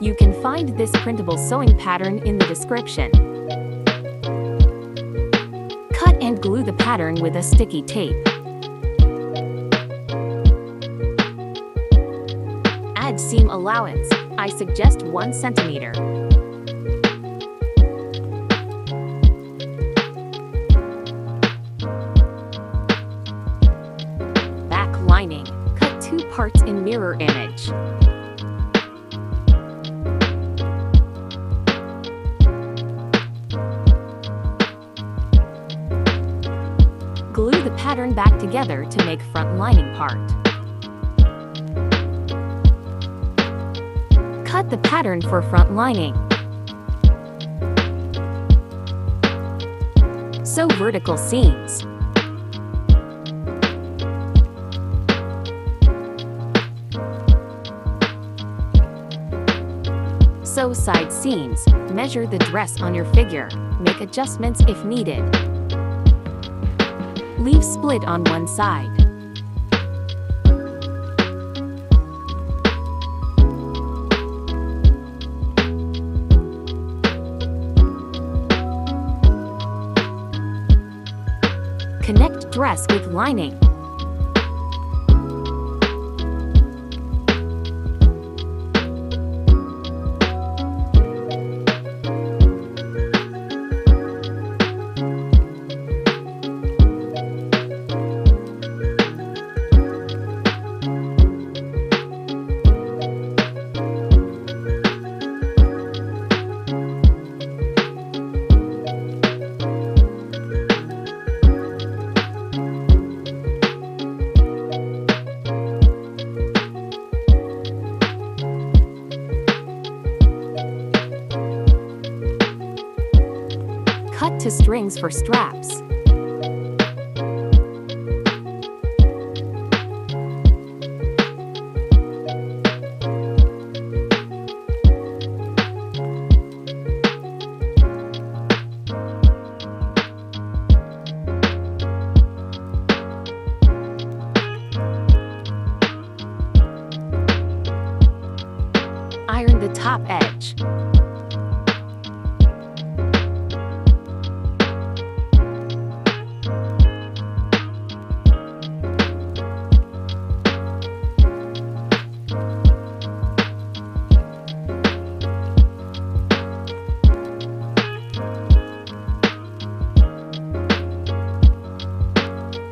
You can find this printable sewing pattern in the description. Cut and glue the pattern with a sticky tape. Add seam allowance. I suggest 1 centimeter. Back lining. Cut 2 parts in mirror image. Glue the pattern back together to make front lining part. Cut the pattern for front lining. Sew vertical seams. Sew side seams. Measure the dress on your figure. Make adjustments if needed. Leave split on one side. Connect dress with lining. Cut to strings for straps. Iron the top edge.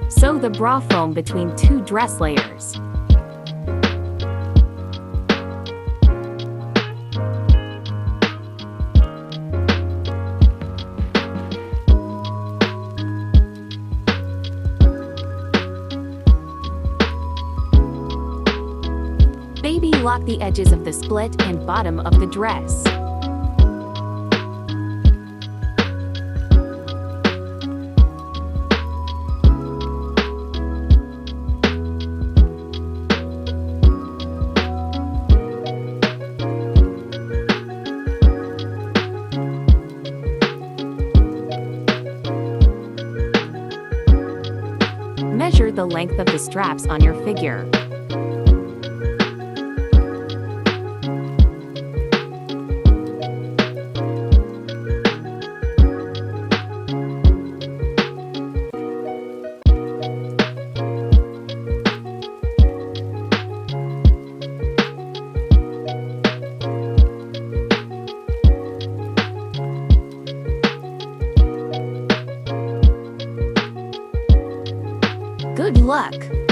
Sew the bra foam between 2 dress layers. Baby lock the edges of the split and bottom of the dress. Measure the length of the straps on your figure. Good luck!